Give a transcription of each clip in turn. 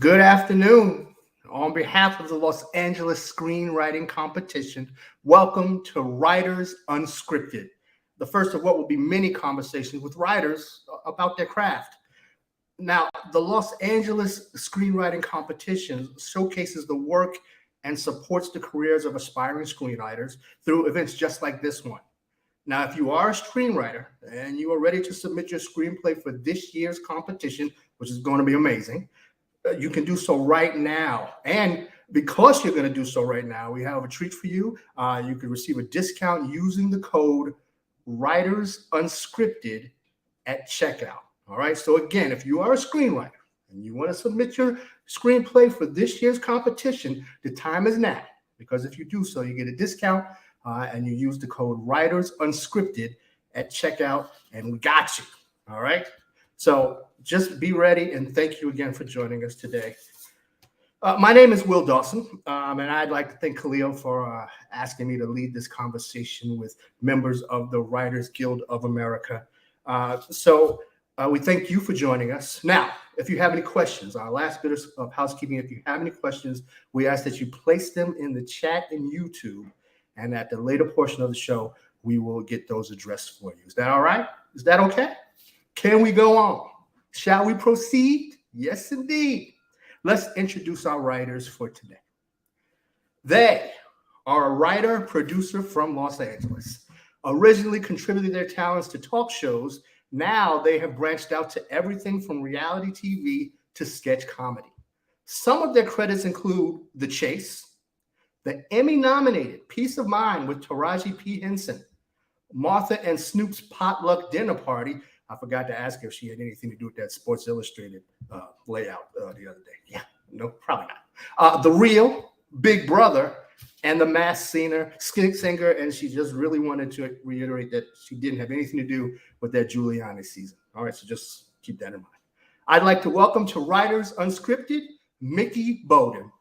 Good afternoon. On behalf of the Los Angeles Screenwriting Competition, welcome to Writers Unscripted, the first of what will be many conversations with writers about their craft. Now, the Los Angeles Screenwriting Competition showcases the work and supports the careers of aspiring screenwriters through events just like this one. Now, if you are a screenwriter and you are ready to submit your screenplay for this year's competition, which is going to be amazing, you can do so right now. And because you're going to do so right now, we have a treat for you. You can receive a discount using the code Writers Unscripted at checkout. All right. So again, if you are a screenwriter and you want to submit your screenplay for this year's competition, the time is now, because if you do so, you get a discount and you use the code Writers Unscripted at checkout, and we got you. All right. So just be ready, and thank you again for joining us today. My name is Will Dawson, and I'd like to thank Khalil for asking me to lead this conversation with members of the Writers Guild of America. We thank you for joining us. Now, if you have any questions, our last bit of housekeeping, if you have any questions, we ask that you place them in the chat in YouTube, and at the later portion of the show, we will get those addressed for you. Is that all right? Is that okay? Can we go on? Shall we proceed? Yes, indeed. Let's introduce our writers for today. They are a writer-producer from Los Angeles. Originally contributed their talents to talk shows, now they have branched out to everything from reality TV to sketch comedy. Some of their credits include The Chase, the Emmy-nominated Peace of Mind with Taraji P. Henson, Martha and Snoop's Potluck Dinner Party. I forgot to ask her if she had anything to do with that Sports Illustrated layout the other day. Yeah, no, probably not. The Real, Big Brother, and The Masked Singer, and she just really wanted to reiterate that she didn't have anything to do with that Giuliani season. All right, so just keep that in mind. I'd like to welcome to Writers Unscripted, Micki Boden.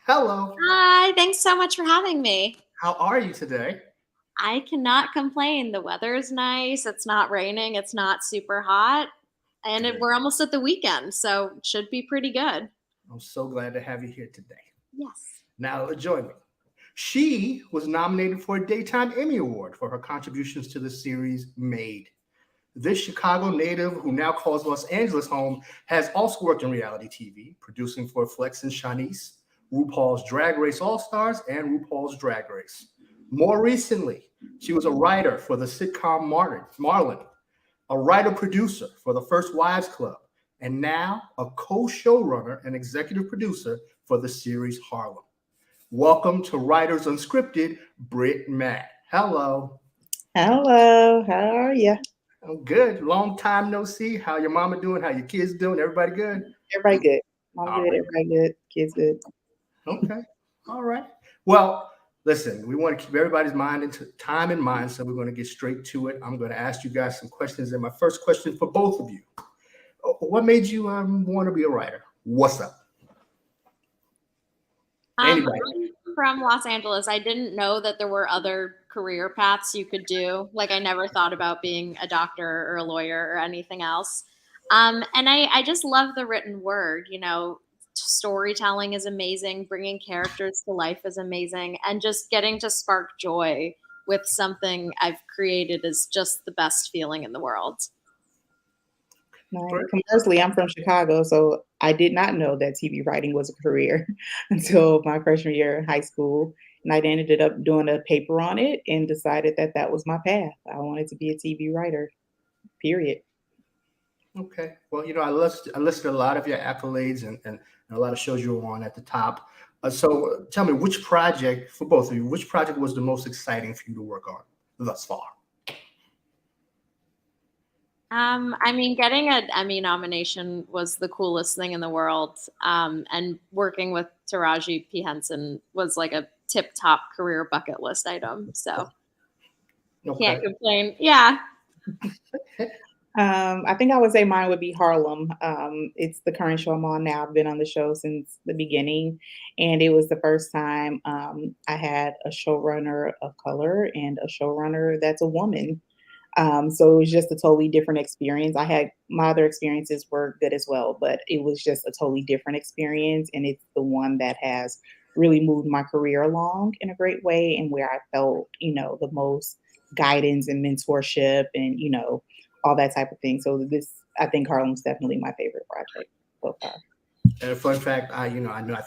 Hello. Hi, thanks so much for having me. How are you today? I cannot complain. The weather is nice. It's not raining. It's not super hot. And we're almost at the weekend, so it should be pretty good. I'm so glad to have you here today. Yes. Now, join me. She was nominated for a Daytime Emmy Award for her contributions to the series Made. This Chicago native, who now calls Los Angeles home, has also worked in reality TV, producing for Flex and Shanice, RuPaul's Drag Race All-Stars, and RuPaul's Drag Race. More recently, she was a writer for the sitcom Marlon, a writer-producer for The First Wives Club, and now a co-showrunner and executive producer for the series Harlem. Welcome to Writers Unscripted, Britt Matt. Hello. Hello. How are you? I'm good. Long time no see. How your mama doing? How your kids doing? Everybody good? Everybody good. Mom good. Everybody good. Kids good. Okay. All right. Well, listen, we want to keep everybody's time in mind, so we're going to get straight to it. I'm going to ask you guys some questions, and my first question for both of you: what made you want to be a writer? What's up? I'm from Los Angeles. I didn't know that there were other career paths you could do. Like, I never thought about being a doctor or a lawyer or anything else. And I just love the written word. You know, storytelling is amazing. Bringing characters to life is amazing. And just getting to spark joy with something I've created is just the best feeling in the world. Conversely, I'm from Chicago, so I did not know that TV writing was a career until my freshman year in high school. And I ended up doing a paper on it and decided that that was my path. I wanted to be a TV writer, period. Okay. Well, you know, I listed a lot of your accolades and a lot of shows you were on at the top. So tell me, which project, for both of you, which project was the most exciting for you to work on thus far? I mean, getting an Emmy nomination was the coolest thing in the world. And working with Taraji P. Henson was like a tip-top career bucket list item. So Can't complain. Yeah. I think I would say mine would be Harlem. It's the current show I'm on now. I've been on the show since the beginning, and it was the first time I had a showrunner of color and a showrunner that's a woman. So it was just a totally different experience. My other experiences were good as well, but it was just a totally different experience. And it's the one that has really moved my career along in a great way, and where I felt, the most guidance and mentorship and, all that type of thing. So I think Harlem's definitely my favorite project so far. And a fun fact, I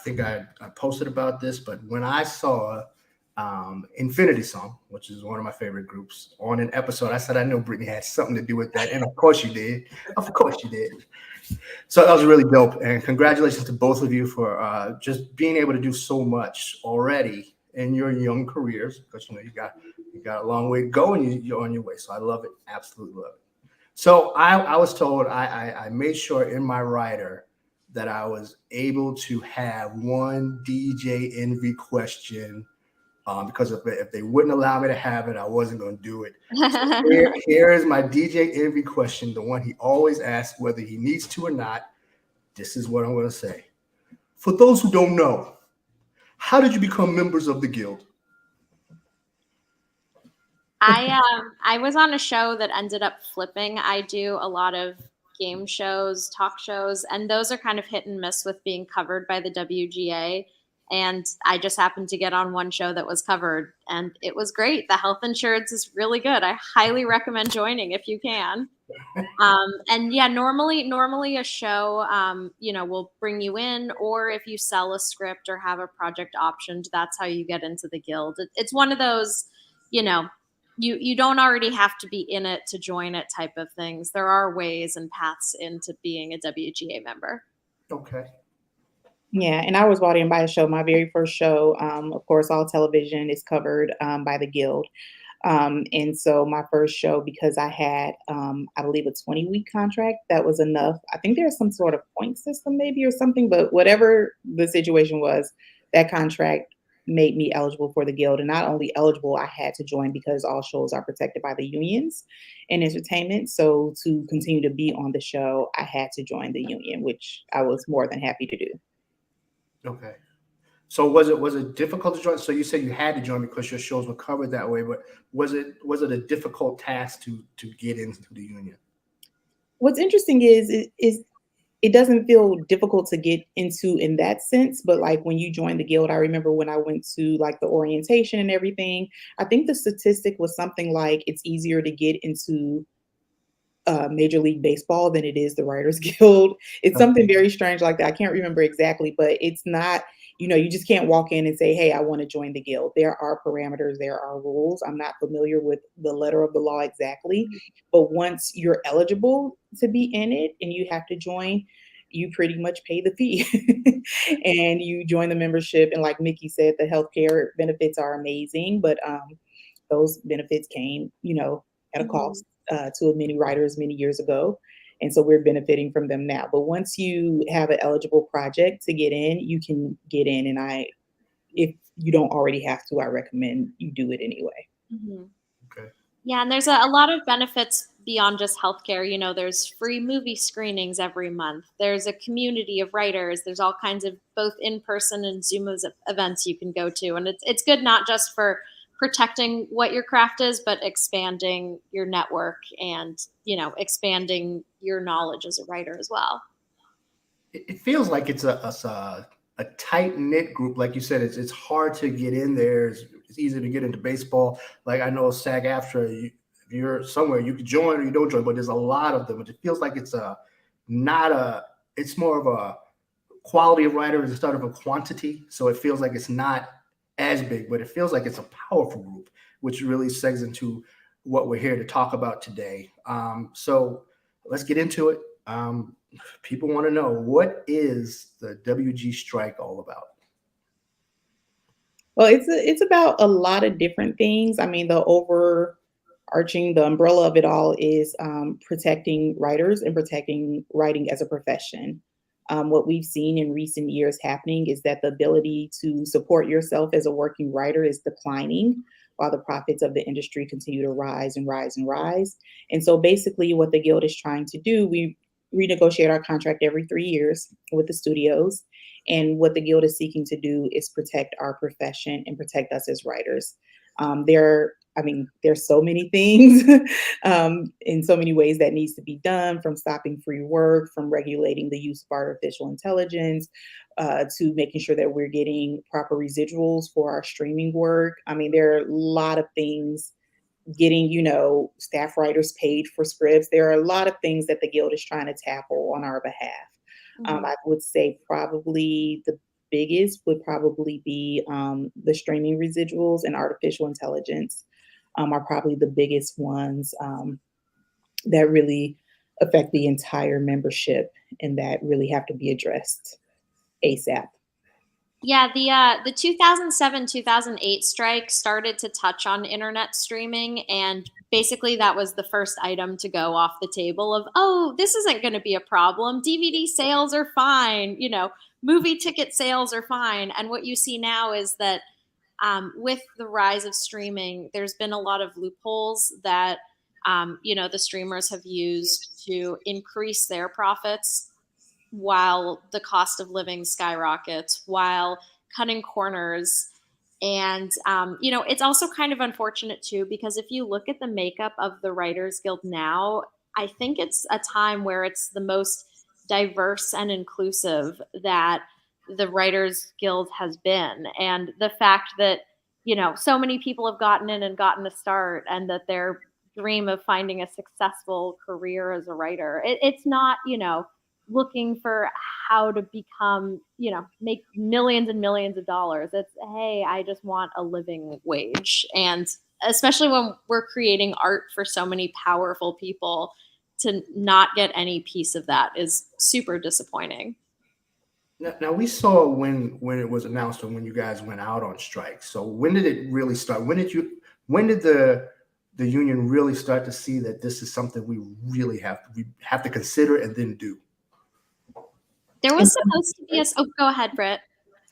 think I posted about this, but when I saw Infinity Song, which is one of my favorite groups, on an episode, I said I know Brittany had something to do with that, and of course you did. Of course you did. So that was really dope, and congratulations to both of you for just being able to do so much already in your young careers, because you got a long way to go, and you're on your way. So I love it, absolutely love it. So I was told I made sure in my writer that I was able to have one DJ envy question, because if they wouldn't allow me to have it, I wasn't going to do it. So here is my DJ envy question, the one he always asks, whether he needs to or not. This is what I'm going to say. For those who don't know, how did you become members of the Guild? I was on a show that ended up flipping. I do a lot of game shows, talk shows, and those are kind of hit and miss with being covered by the WGA. And I just happened to get on one show that was covered, and it was great. The health insurance is really good. I highly recommend joining if you can. And yeah, normally a show, will bring you in, or if you sell a script or have a project optioned, that's how you get into the Guild. It's one of those, you don't already have to be in it to join it type of things. There are ways and paths into being a WGA member. Okay. Yeah, and I was brought in by a show. My very first show, of course, all television is covered by the Guild. And so my first show, because I had, I believe, a 20-week contract, that was enough. I think there's some sort of point system maybe or something, but whatever the situation was, that contract made me eligible for the Guild. And not only eligible, I had to join because all shows are protected by the unions in entertainment. So to continue to be on the show, I had to join the union, which I was more than happy to do. Okay. So was it difficult to join? So you said you had to join because your shows were covered that way, but was it a difficult task to get into the union? What's interesting is it doesn't feel difficult to get into in that sense, but like when you join the Guild, I remember when I went to like the orientation and everything, I think the statistic was something like it's easier to get into Major League Baseball than it is the Writers Guild. It's something very strange like that. I can't remember exactly, but it's not, you just can't walk in and say, hey, I want to join the Guild. There are parameters, there are rules. I'm not familiar with the letter of the law exactly, but once you're eligible to be in it and you have to join, you pretty much pay the fee and you join the membership. And like Micki said, the healthcare benefits are amazing, but those benefits came, at a cost to many writers many years ago. And so we're benefiting from them now. But once you have an eligible project to get in, you can get in. And if you don't already have to, I recommend you do it anyway. Mm-hmm. Okay. Yeah, and there's a lot of benefits beyond just healthcare. There's free movie screenings every month. There's a community of writers. There's all kinds of both in-person and Zoom events you can go to. And it's good not just for protecting what your craft is, but expanding your network and, expanding your knowledge as a writer as well. It feels like it's a tight knit group. Like you said, it's hard to get in there. It's easy to get into baseball. Like I know SAG-AFTRA, if you're somewhere, you can join or you don't join, but there's a lot of them. It feels like it's it's more of a quality of writers instead of a quantity. So it feels like it's not as big, but it feels like it's a powerful group, which really segs into what we're here to talk about today. So let's get into it. People want to know, what is the WG strike all about? Well, it's about a lot of different things. I mean, the umbrella of it all is protecting writers and protecting writing as a profession. What we've seen in recent years happening is that the ability to support yourself as a working writer is declining while the profits of the industry continue to rise and rise and rise. And so basically what the Guild is trying to do, we renegotiate our contract every 3 years with the studios. And what the Guild is seeking to do is protect our profession and protect us as writers. There I mean, there's so many things in so many ways that needs to be done, from stopping free work, from regulating the use of artificial intelligence, to making sure that we're getting proper residuals for our streaming work. I mean, there are a lot of things, getting, staff writers paid for scripts. There are a lot of things that the Guild is trying to tackle on our behalf. I would say probably the biggest would probably be the streaming residuals, and artificial intelligence are probably the biggest ones that really affect the entire membership and that really have to be addressed ASAP. Yeah, the 2007-2008 strike started to touch on internet streaming, and basically that was the first item to go off the table of, oh, this isn't going to be a problem. DVD sales are fine, movie ticket sales are fine. And what you see now is that with the rise of streaming, there's been a lot of loopholes that the streamers have used to increase their profits while the cost of living skyrockets, while cutting corners. And, it's also kind of unfortunate too, because if you look at the makeup of the Writers Guild now, I think it's a time where it's the most diverse and inclusive that the Writers Guild has been. And the fact that, so many people have gotten in and gotten a start, and that their dream of finding a successful career as a writer, it's not, looking for how to become, make millions and millions of dollars. It's, hey, I just want a living wage. And especially when we're creating art for so many powerful people, to not get any piece of that is super disappointing. Now we saw when it was announced and when you guys went out on strike. So when did it really start? When did the union really start to see that this is something we really have to consider and then do? There was supposed to be go ahead, Britt.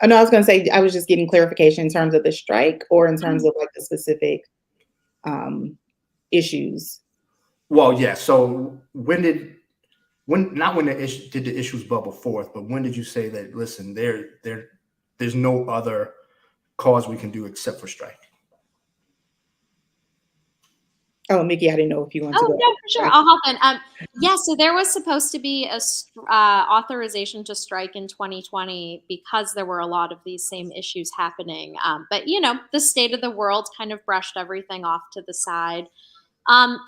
Oh, no, I was going to say, I was just getting clarification in terms of the strike, or in terms of like the specific issues. Well, yeah. So not when did the issues bubble forth, but when did you say that, listen, there's no other cause we can do except for strike? Oh, Micki, I didn't know if you wanted to go. No, for sure. I'll hop in. So there was supposed to be a authorization to strike in 2020 because there were a lot of these same issues happening. But, the state of the world kind of brushed everything off to the side.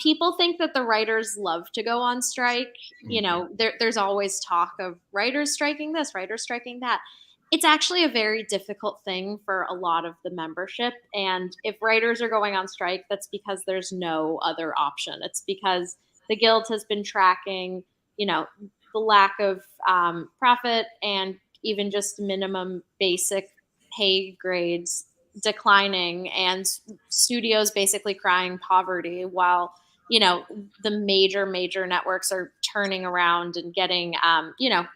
People think that the writers love to go on strike. There's always talk of writers striking this, writers striking that. It's actually a very difficult thing for a lot of the membership. And if writers are going on strike, that's because there's no other option. It's because the Guild has been tracking, the lack of profit and even just minimum basic pay grades declining, and studios basically crying poverty, while the major networks are turning around and getting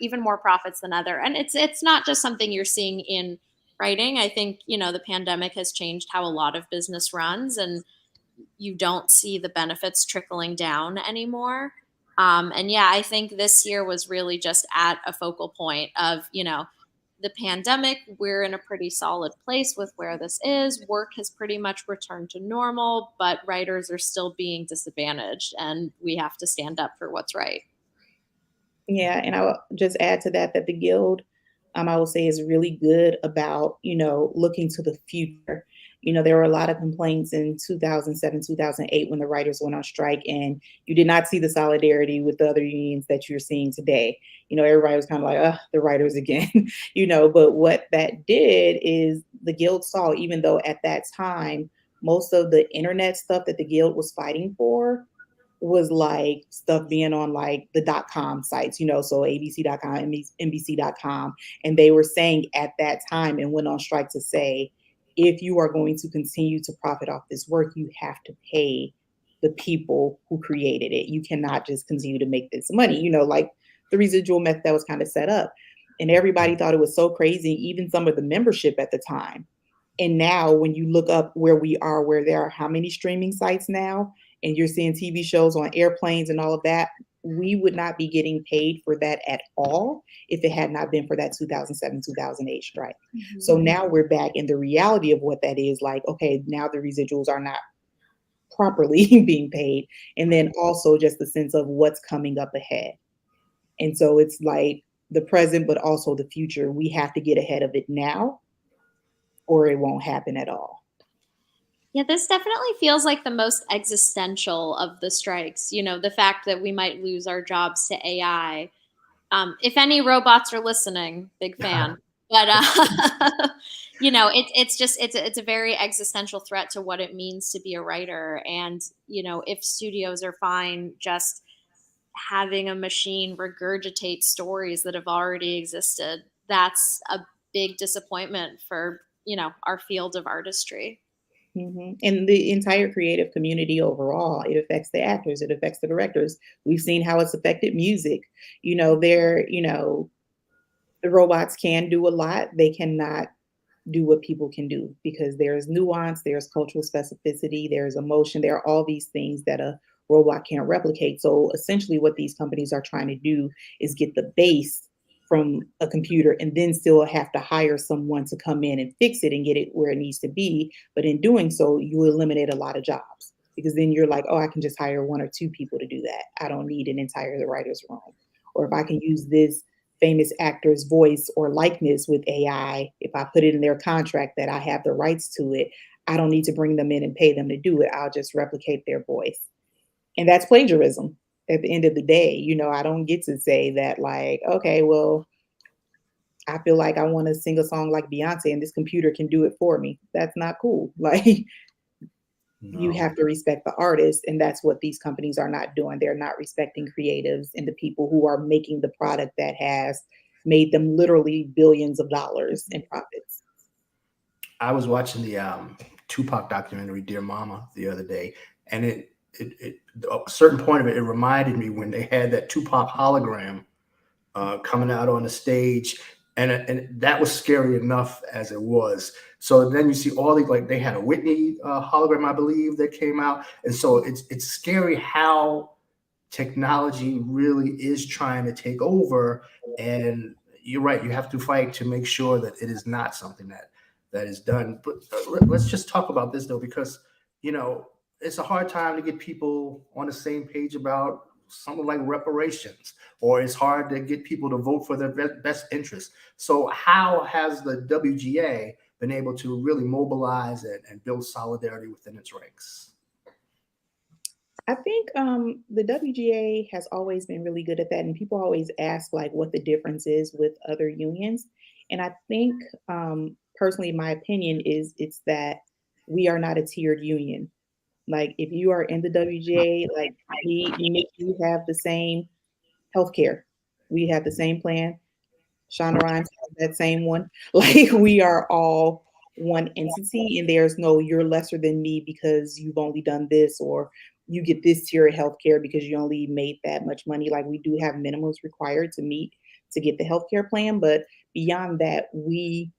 even more profits than other. And it's not just something you're seeing in writing. I think the pandemic has changed how a lot of business runs, and you don't see the benefits trickling down anymore. And yeah, I think this year was really just at a focal point of the pandemic. We're in a pretty solid place with where this is. Work has pretty much returned to normal, but writers are still being disadvantaged, and we have to stand up for what's right. Yeah, and I will just add to that the Guild, I will say, is really good about, looking to the future. There were a lot of complaints in 2007, 2008 when the writers went on strike, and you did not see the solidarity with the other unions that you're seeing today. Everybody was kind of like, the writers again, but what that did is the Guild saw, even though at that time, most of the internet stuff that the Guild was fighting for was like stuff being on like the .com sites, so abc.com, nbc.com. And they were saying at that time, and went on strike to say, if you are going to continue to profit off this work, you have to pay the people who created it. You cannot just continue to make this money, like the residual method that was kind of set up. And everybody thought it was so crazy, even some of the membership at the time. And now when you look up where we are, where there are how many streaming sites now, and you're seeing TV shows on airplanes and all of that, we would not be getting paid for that at all if it had not been for that 2007, 2008 strike. Mm-hmm. So now we're back in the reality of what that is like. Okay, now the residuals are not properly being paid. And then also just the sense of what's coming up ahead. And so it's like the present, but also the future. We have to get ahead of it now, or it won't happen at all. Yeah, this definitely feels like the most existential of the strikes. You know, the fact that we might lose our jobs to AI. If any robots are listening, big fan. But you know, it's a very existential threat to what it means to be a writer. And you know, if studios are fine just having a machine regurgitate stories that have already existed, that's a big disappointment for, you know, our field of artistry. And the entire creative community overall, it affects the actors, it affects the directors. We've seen how it's affected music. The robots can do a lot. They cannot do what people can do because there's nuance, there's cultural specificity, there's emotion, there are all these things that a robot can't replicate. So essentially, what these companies are trying to do is get the base from a computer and then still have to hire someone to come in and fix it and get it where it needs to be. But in doing so, you eliminate a lot of jobs because then you're like, oh, I can just hire one or two people to do that. I don't need an entire writer's room. Or if I can use this famous actor's voice or likeness with AI, if I put it in their contract that I have the rights to it, I don't need to bring them in and pay them to do it. I'll just replicate their voice. And that's plagiarism at the end of the day. I don't get to say that, like, okay, well, I feel like I want to sing a song like Beyonce and this computer can do it for me. That's not cool. Like, you have to respect the artist, and that's what these companies are not doing. They're not respecting creatives and the people who are making the product that has made them literally billions of dollars in profits. I was watching the Tupac documentary Dear Mama the other day, and a certain point of it reminded me when they had that Tupac hologram coming out on the stage, and that was scary enough as it was. So then you see all these, like they had a Whitney hologram, I believe, that came out, and so it's scary how technology really is trying to take over. And you're right, you have to fight to make sure that it is not something that is done. But let's just talk about this though, because it's a hard time to get people on the same page about something like reparations, or it's hard to get people to vote for their best interests. So how has the WGA been able to really mobilize and build solidarity within its ranks? I think the WGA has always been really good at that, and people always ask like what the difference is with other unions. And I think personally, my opinion is it's that we are not a tiered union. Like if you are in the WGA, like you have the same healthcare, we have the same plan. Shonda Rhimes has that same one. Like we are all one entity, and there's no you're lesser than me because you've only done this, or you get this tier of healthcare because you only made that much money. Like we do have minimums required to meet to get the healthcare plan, but beyond that, we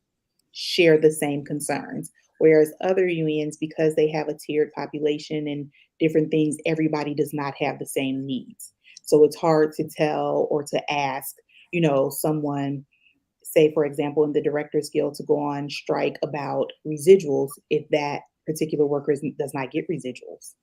share the same concerns. Whereas other unions, because they have a tiered population and different things, everybody does not have the same needs. So it's hard to tell or to ask, someone, say, for example, in the Directors Guild to go on strike about residuals if that particular worker does not get residuals.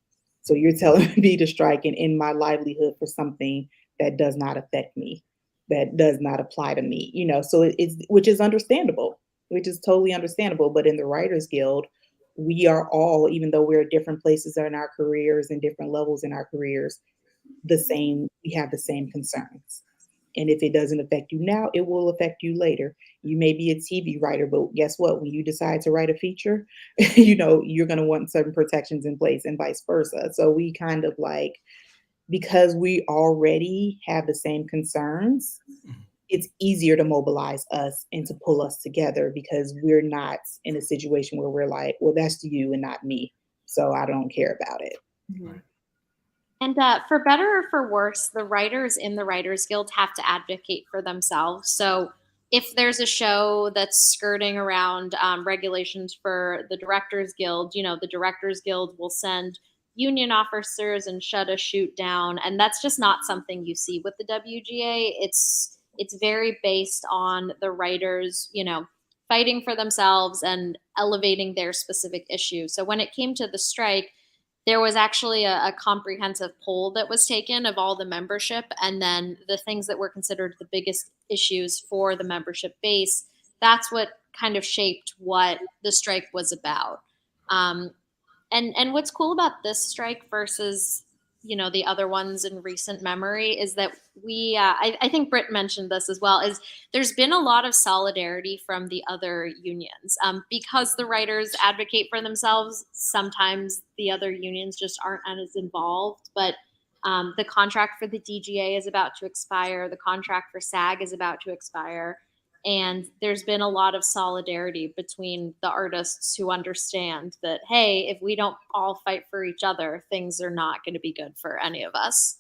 So you're telling me to strike and end my livelihood for something that does not affect me, that does not apply to me, so it's, which is understandable, which is totally understandable. But in the Writers Guild, we are all, even though we're at different places in our careers and different levels in our careers, we have the same concerns. And if it doesn't affect you now, it will affect you later. You may be a TV writer, but guess what? When you decide to write a feature, you're going to want certain protections in place and vice versa. So we kind of like, because we already have the same concerns, it's easier to mobilize us and to pull us together because we're not in a situation where we're like, well, that's you and not me, so I don't care about it. Mm-hmm. And for better or for worse, the writers in the Writers Guild have to advocate for themselves. So if there's a show that's skirting around regulations for the Directors Guild, the Directors Guild will send union officers and shut a shoot down. And that's just not something you see with the WGA. It's very based on the writers, fighting for themselves and elevating their specific issue. So when it came to the strike, there was actually a comprehensive poll that was taken of all the membership, and then the things that were considered the biggest issues for the membership base, that's what kind of shaped what the strike was about. And what's cool about this strike versus the other ones in recent memory is that I think Britt mentioned this as well, is there's been a lot of solidarity from the other unions, because the writers advocate for themselves. Sometimes the other unions just aren't as involved, but the contract for the DGA is about to expire, the contract for SAG is about to expire, and there's been a lot of solidarity between the artists who understand that, hey, if we don't all fight for each other, things are not going to be good for any of us.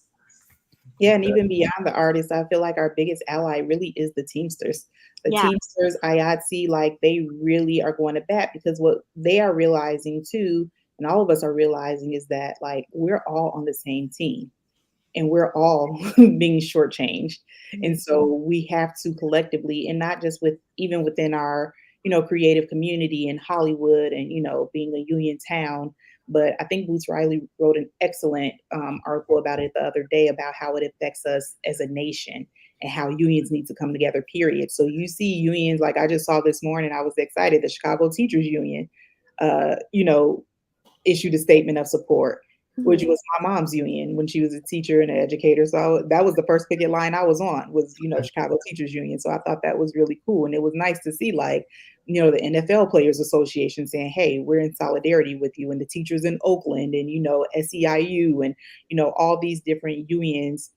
Yeah, and even beyond the artists, I feel like our biggest ally really is the Teamsters. The Teamsters, IATSE, like they really are going to bat, because what they are realizing too, and all of us are realizing, is that like we're all on the same team and we're all being shortchanged. And so we have to collectively, and not just even within our, creative community in Hollywood and, being a union town. But I think Boots Riley wrote an excellent article about it the other day, about how it affects us as a nation and how unions need to come together, period. So you see unions, like I just saw this morning, I was excited, the Chicago Teachers Union, issued a statement of support, which was my mom's union when she was a teacher and an educator. So that was the first picket line I was on, was, Chicago Teachers Union. So I thought that was really cool. And it was nice to see, like, the NFL Players Association saying, hey, we're in solidarity with you, and the teachers in Oakland and, SEIU and, all these different unions,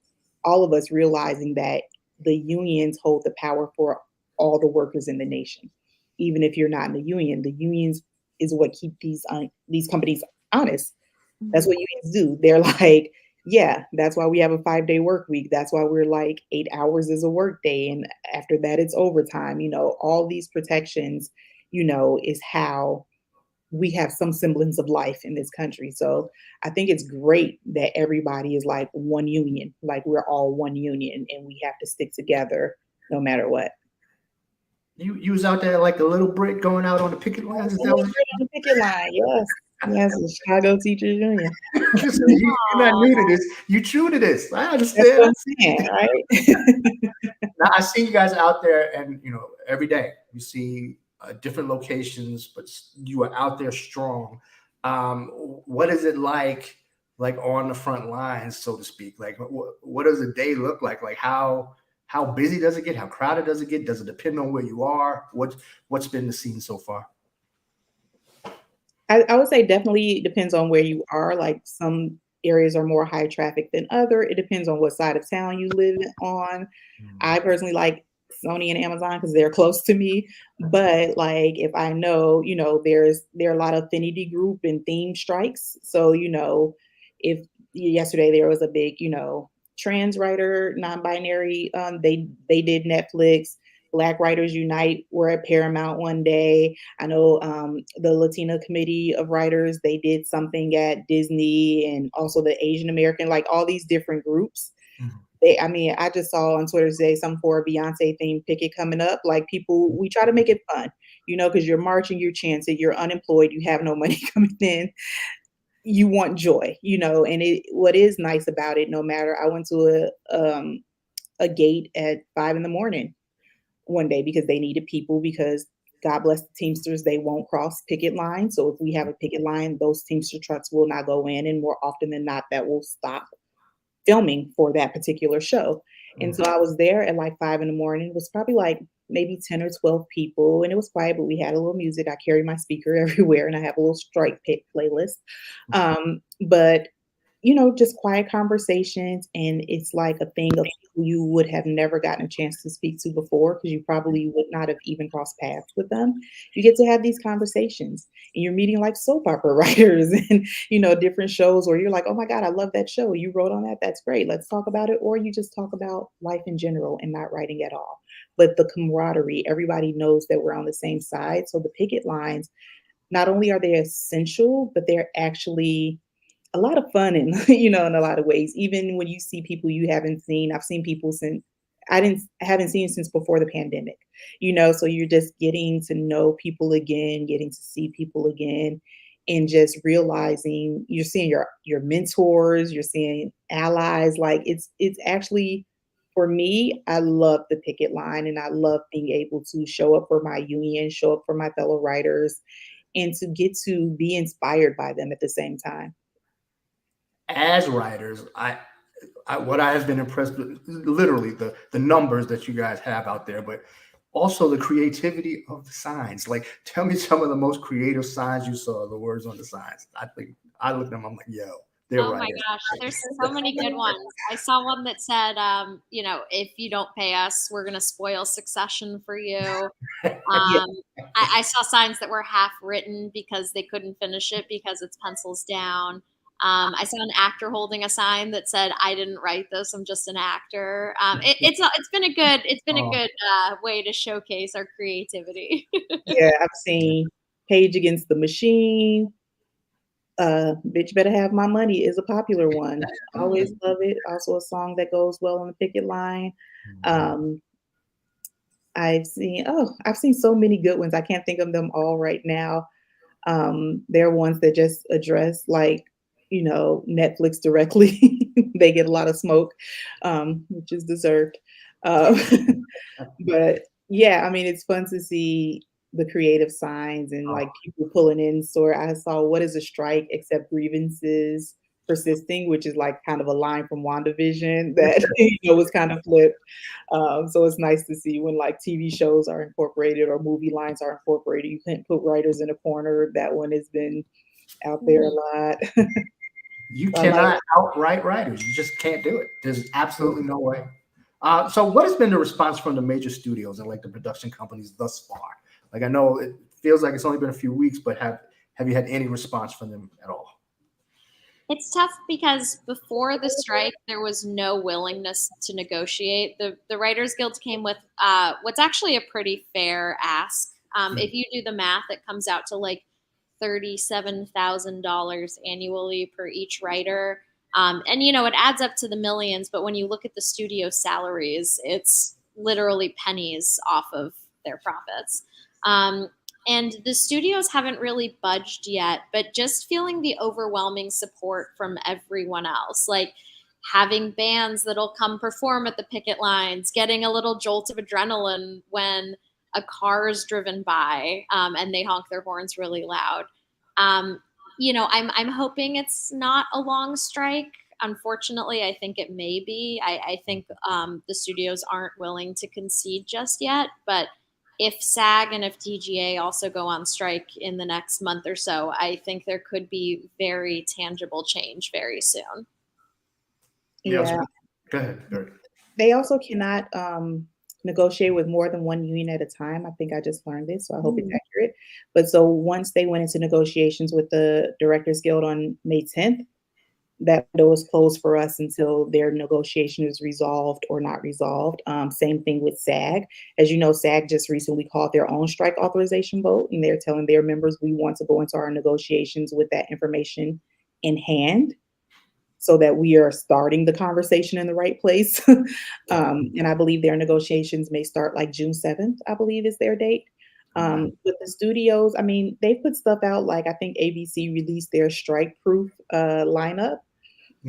all of us realizing that the unions hold the power for all the workers in the nation. Even if you're not in the unions is what keep these companies honest. That's what unions do. They're like, yeah, that's why we have a 5-day work week. That's why we're like 8 hours is a work day. And after that, it's overtime. All these protections, is how we have some semblance of life in this country. So I think it's great that everybody is like one union, like we're all one union, and we have to stick together no matter what. You was out there like a little Brit going out on the picket lines. Is that on the picket line? Yes. Yes, the Chicago Teachers Union. You're not new to this. You true to this. I understand. That's what I'm saying, right? Now I see you guys out there, and every day you see different locations, but you are out there strong. What is it like on the front lines, so to speak? Like, what does a day look like? Like how busy does it get? How crowded does it get? Does it depend on where you are? What's been the scene so far? I would say definitely depends on where you are. Like some areas are more high traffic than other. It depends on what side of town you live on. I personally like Sony and Amazon because they're close to me. But like if I know, there are a lot of affinity group and theme strikes. So, if yesterday there was a big, trans writer, non-binary, they did Netflix. Black Writers Unite were at Paramount one day. I know the Latina Committee of Writers, they did something at Disney, and also the Asian American, like all these different groups. I just saw on Twitter today something for a Beyonce themed picket coming up. Like people, we try to make it fun, because you're marching, you're chanting, you're unemployed, you have no money coming in. You want joy, and what is nice about it, no matter, I went to a gate at 5 a.m. one day because they needed people, because God bless the Teamsters, they won't cross picket lines. So if we have a picket line, those Teamster trucks will not go in, and more often than not, that will stop filming for that particular show. And so I was there at like 5 a.m. It was probably like maybe 10 or 12 people, and it was quiet, but we had a little music. I carry my speaker everywhere, and I have a little strike pit playlist. But just quiet conversations. And it's like a thing of people you would have never gotten a chance to speak to before, because you probably would not have even crossed paths with them. You get to have these conversations, and you're meeting like soap opera writers and, different shows where you're like, oh my God, I love that show. You wrote on that. That's great. Let's talk about it. Or you just talk about life in general and not writing at all. But the camaraderie, everybody knows that we're on the same side. So the picket lines, not only are they essential, but they're actually a lot of fun and, in a lot of ways. Even when you see people you haven't seen, I've seen people since haven't seen since before the pandemic, so you're just getting to know people again, getting to see people again. and just realizing you're seeing your mentors, you're seeing allies. Like it's actually, for me, I love the picket line, and I love being able to show up for my union, show up for my fellow writers, and to get to be inspired by them at the same time. As writers, what I have been impressed with, literally the numbers that you guys have out there, but also the creativity of the signs. Like, tell me some of the most creative signs you saw, the words on the signs. I think I looked at them, I'm like, yo, they're Oh my writers. gosh, there's so many good ones. I saw one that said, if you don't pay us, we're gonna spoil Succession for you. Yeah. I saw signs that were half written because they couldn't finish it because it's pencils down. I saw an actor holding a sign that said, "I didn't write this. I'm just an actor." It's been a good way to showcase our creativity. Yeah, I've seen Page Against the Machine. Bitch Better Have My Money is a popular one. Always love it. Also a song that goes well on the picket line. Um, I've seen so many good ones. I can't think of them all right now. There are ones that just address, like, Netflix directly. They get a lot of smoke, which is deserved. Um, but yeah, I mean, it's fun to see the creative signs and like people pulling in. So I saw "What is a strike except grievances persisting," which is like kind of a line from WandaVision that was kind of flipped. So it's nice to see when like TV shows are incorporated or movie lines are incorporated. You can't put writers in a corner. That one has been out there a lot. You I like, cannot outright writers. You just can't do it. There's absolutely no way. So what has been the response from the major studios and like the production companies thus far? Like, I know it feels like it's only been a few weeks, but have you had any response from them at all? It's tough because before the strike, there was no willingness to negotiate. The Writers Guild came with what's actually a pretty fair ask. If you do the math, it comes out to like $37,000 annually per each writer. And it adds up to the millions, but when you look at the studio salaries, it's literally pennies off of their profits. And the studios haven't really budged yet, but just feeling the overwhelming support from everyone else, like having bands that'll come perform at the picket lines, getting a little jolt of adrenaline when a car is driven by and they honk their horns really loud. I'm hoping it's not a long strike. Unfortunately, I think it may be. I think the studios aren't willing to concede just yet. But if SAG and if DGA also go on strike in the next month or so, I think there could be very tangible change very soon. yeah. Go ahead. They also cannot negotiate with more than one union at a time. I think I just learned this, so I hope it's accurate. But so once they went into negotiations with the Directors Guild on May 10th, that window was closed for us until their negotiation is resolved or not resolved. Same thing with SAG. As you know, SAG just recently called their own strike authorization vote, and they're telling their members we want to go into our negotiations with that information in hand, so that we are starting the conversation in the right place. And I believe their negotiations may start like June 7th, I believe is their date. With the studios, I mean, they put stuff out, like I think ABC released their strike-proof lineup.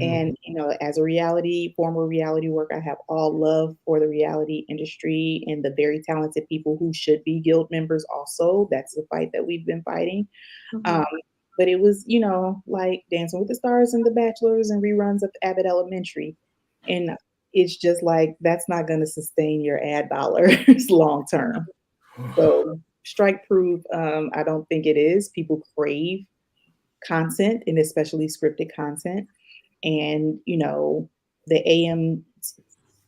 And, as a former reality worker, I have all love for the reality industry and the very talented people who should be guild members also. That's the fight that we've been fighting. But it was, like Dancing with the Stars and The Bachelors and reruns of Abbott Elementary. And it's just like, that's not going to sustain your ad dollars long term. So strike proof, I don't think it is. People crave content, and especially scripted content. And, the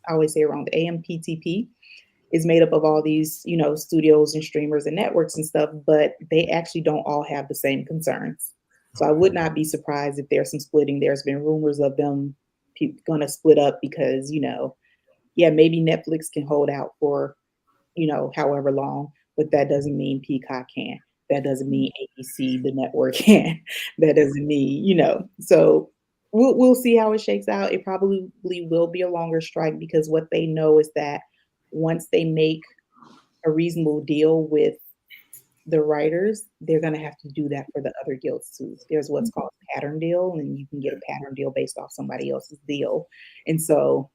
I always say it wrong, the AMPTP is made up of all these, studios and streamers and networks and stuff, but they actually don't all have the same concerns. So I would not be surprised if there's some splitting. There's been rumors of them going to split up because, maybe Netflix can hold out for, however long, but that doesn't mean Peacock can. That doesn't mean ABC, the network, can. That doesn't mean, so we'll see how it shakes out. It probably will be a longer strike because what they know is that once they make a reasonable deal with the writers, they're going to have to do that for the other guilds too. There's what's called a pattern deal, and you can get a pattern deal based off somebody else's deal. And so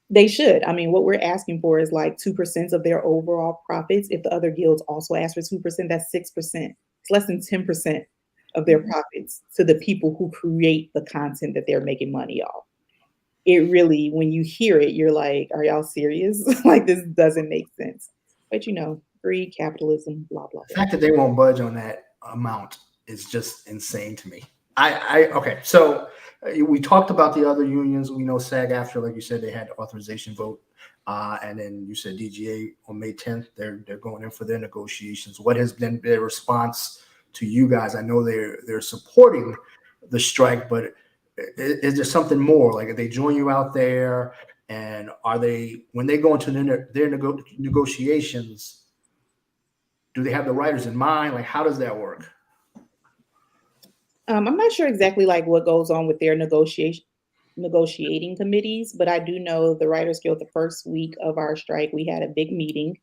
they should. I mean, what we're asking for is like 2% of their overall profits. If the other guilds also ask for 2%, that's 6%. It's less than 10% of their profits to the people who create the content that they're making money off. It really, when you hear it, you're like, are y'all serious? Like, this doesn't make sense. But greed, capitalism, blah, blah, The blah. fact that they won't budge on that amount is just insane to me. Okay. So we talked about the other unions. We know SAG-AFTRA, like you said, they had the authorization vote. And then you said DGA on May 10th, they're going in for their negotiations. What has been their response to you guys? I know they're supporting the strike, but is there something more? Like, if they join you out there, and are they, when they go into their negotiations, do they have the writers in mind? Like, how does that work? I'm not sure exactly like what goes on with their negotiating committees, but I do know the Writers Guild, the first week of our strike, we had a big meeting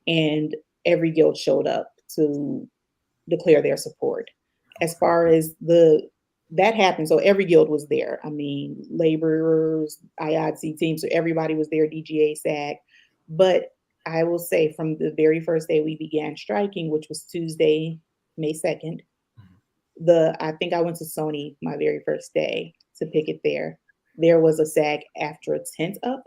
and every guild showed up to declare their support. As far as that happened, so every guild was there. I mean, laborers, IATSE teams, so everybody was there, DGA, SAG. But I will say from the very first day we began striking, which was Tuesday, May 2nd, I think I went to Sony my very first day to picket there. There was a SAG-AFTRA tent up.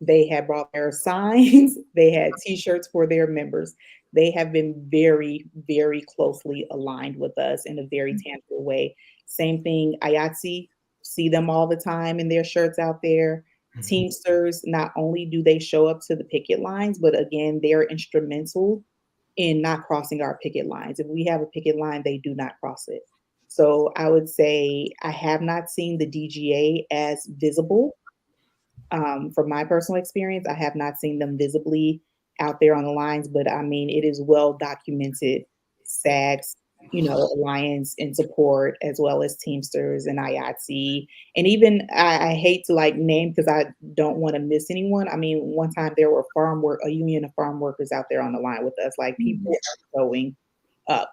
They had brought their signs. They had T-shirts for their members. They have been very, very closely aligned with us in a very tangible way. Same thing, IATSE, see them all the time in their shirts out there. Teamsters, not only do they show up to the picket lines, but again, they're instrumental in not crossing our picket lines. If we have a picket line, they do not cross it. So I would say I have not seen the DGA as visible. From my personal experience, I have not seen them visibly out there on the lines, but I mean, it is well documented SAG's, alliance and support, as well as Teamsters and IATSE. And even I hate to like name because I don't want to miss anyone. I mean, one time there were a union of farm workers out there on the line with us. Like, people are showing up.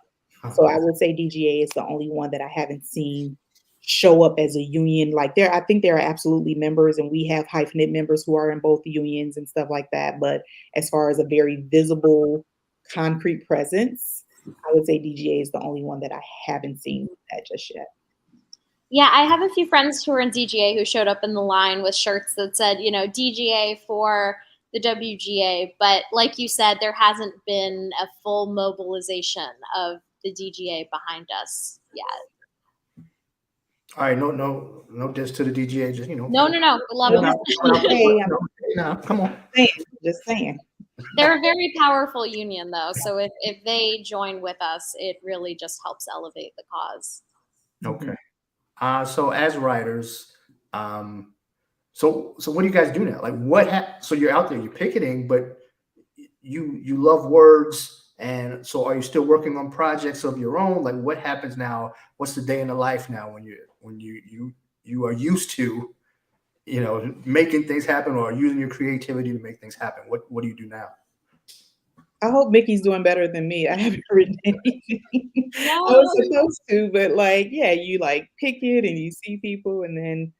So I would say DGA is the only one that I haven't seen show up as a union. Like, I think there are absolutely members, and we have hyphenate members who are in both unions and stuff like that. But as far as a very visible, concrete presence, I would say DGA is the only one that I haven't seen that just yet. Yeah, I have a few friends who are in DGA who showed up in the line with shirts that said, DGA for the WGA. But like you said, there hasn't been a full mobilization of the DGA behind us yet. All right, no diss to the DGA, just No, we love them. No, come on. Just saying. They're a very powerful union, though. So if they join with us, it really just helps elevate the cause. Okay. So as writers, so what do you guys do now? Like, so you're out there, you're picketing, but you love words, and so are you still working on projects of your own? Like, what happens now? What's the day in the life now when you are used to, making things happen or using your creativity to make things happen? What do you do now? I hope Micki's doing better than me. I haven't written anything. No. I was supposed to, but you like picket and you see people, and then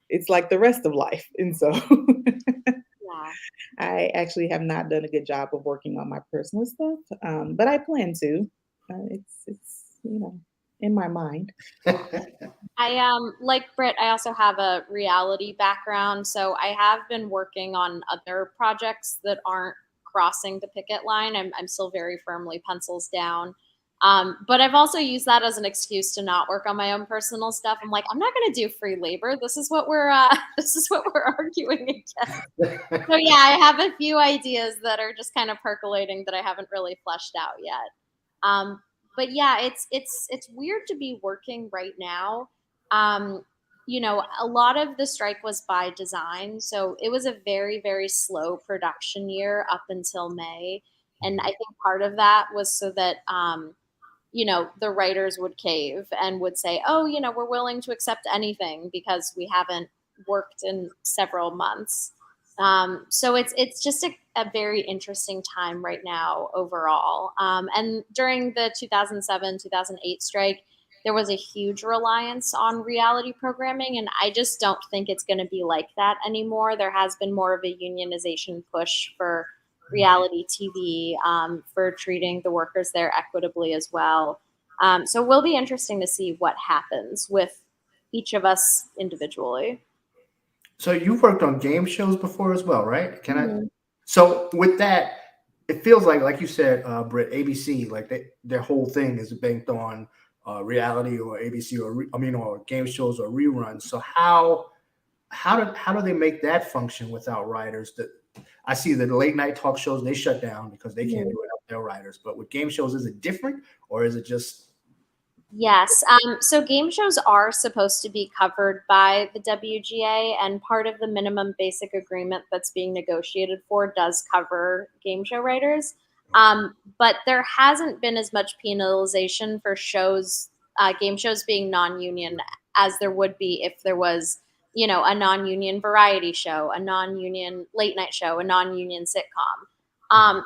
it's like the rest of life. And so I actually have not done a good job of working on my personal stuff, but I plan to. It's in my mind. I like Britt, I also have a reality background, so I have been working on other projects that aren't crossing the picket line. I'm still very firmly pencils down. But I've also used that as an excuse to not work on my own personal stuff. I'm like, I'm not going to do free labor. This is what we're arguing against. So yeah, I have a few ideas that are just kind of percolating that I haven't really fleshed out yet. But yeah, it's weird to be working right now. A lot of the strike was by design. So it was a very, very slow production year up until May. And I think part of that was so that, the writers would cave and would say, oh, we're willing to accept anything because we haven't worked in several months. So it's just a very interesting time right now overall. And during the 2007-2008 strike, there was a huge reliance on reality programming, and I just don't think it's going to be like that anymore. There has been more of a unionization push for reality TV, for treating the workers there equitably as well. So it will be interesting to see what happens with each of us individually. So you've worked on game shows before as well, right? Can I? Mhm. So with that, it feels like you said, Britt, ABC, like their whole thing is based on reality or ABC or game shows or reruns. So how do they make that function without writers? That I see that the late night talk shows they shut down because they can't Mhm. do it without their writers. But with game shows, is it different or is it just Yes. So game shows are supposed to be covered by the WGA, and part of the minimum basic agreement that's being negotiated for does cover game show writers. But there hasn't been as much penalization for game shows being non-union as there would be if there was, a non-union variety show, a non-union late night show, a non-union sitcom.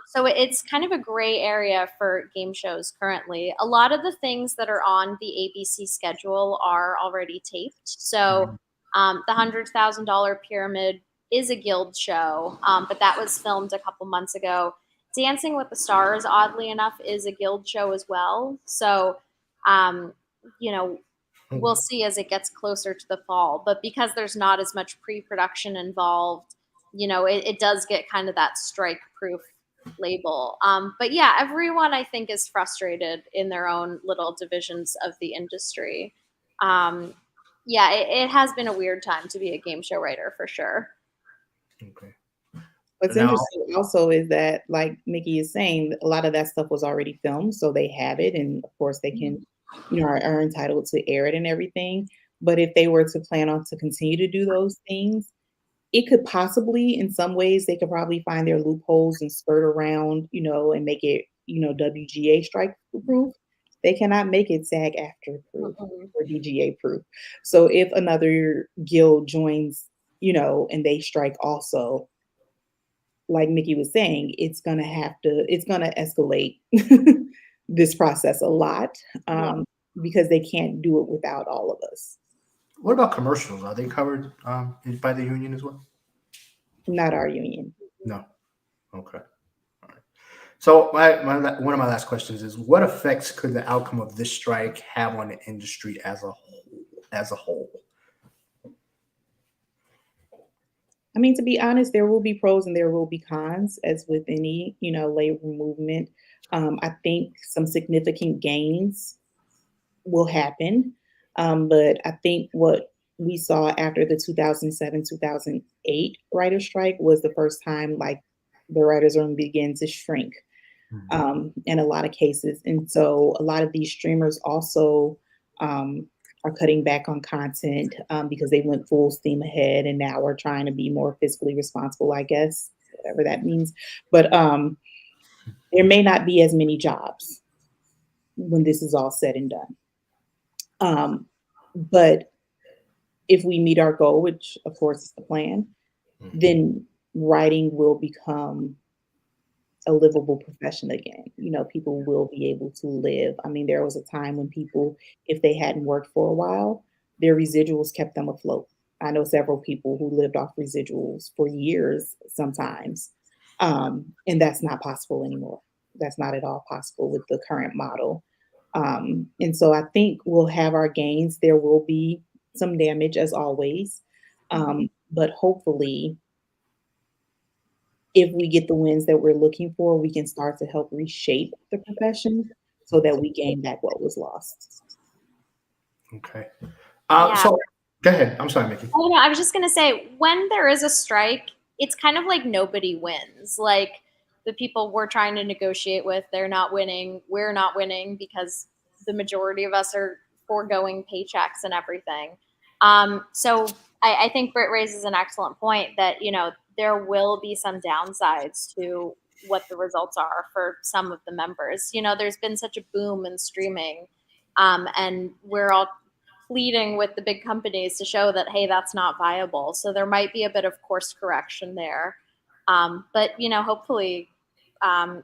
So it's kind of a gray area for game shows currently. A lot of the things that are on the ABC schedule are already taped. So the $100,000 Pyramid is a guild show, but that was filmed a couple months ago. Dancing with the Stars, oddly enough, is a guild show as well. So, um, you know, we'll see as it gets closer to the fall. But because there's not as much pre-production involved, it does get kind of that strike-proof label. But yeah, everyone I think is frustrated in their own little divisions of the industry. Um, yeah, it has been a weird time to be a game show writer for sure. okay? What's Now, interesting also is that, like Micki is saying, a lot of that stuff was already filmed, so they have it, and of course they can, are entitled to air it and everything. But if they were to plan on to continue to do those things, it could possibly, in some ways, they could probably find their loopholes and skirt around, and make it, WGA strike proof. They cannot make it SAG after proof Mhm. or DGA proof. So if another guild joins, and they strike also, like Micki was saying, it's gonna escalate this process a lot, Yeah. because they can't do it without all of us. what about commercials? Are they covered by the union as well? Not our union. No. Okay. All right. So one of my last questions is, what effects could the outcome of this strike have on the industry as a whole? As a whole. I mean, to be honest, there will be pros and there will be cons, as with any, labor movement. I think some significant gains will happen. But I think what we saw after the 2007, 2008 writer strike was the first time like the writers' room began to shrink, in a lot of cases. And so a lot of these streamers also, are cutting back on content, because they went full steam ahead and now we're trying to be more fiscally responsible, I guess, whatever that means. But there may not be as many jobs when this is all said and done. But if we meet our goal, which of course is the plan, then writing will become a livable profession again. People will be able to live. I mean, there was a time when people, if they hadn't worked for a while, their residuals kept them afloat. I know several people who lived off residuals for years sometimes. And that's not possible anymore. That's not at all possible with the current model. And so I think we'll have our gains. There will be some damage as always. But hopefully, if we get the wins that we're looking for, we can start to help reshape the profession so that we gain back what was lost. Okay. Yeah. So go ahead. I'm sorry, Micki. Oh, no, I was just going to say, when there is a strike, it's kind of like nobody wins. Like the people we're trying to negotiate with, they're not winning. We're not winning because the majority of us are foregoing paychecks and everything. So I think Britt raises an excellent point that, there will be some downsides to what the results are for some of the members. There's been such a boom in streaming, and we're all pleading with the big companies to show that, hey, that's not viable. So there might be a bit of course correction there. But hopefully,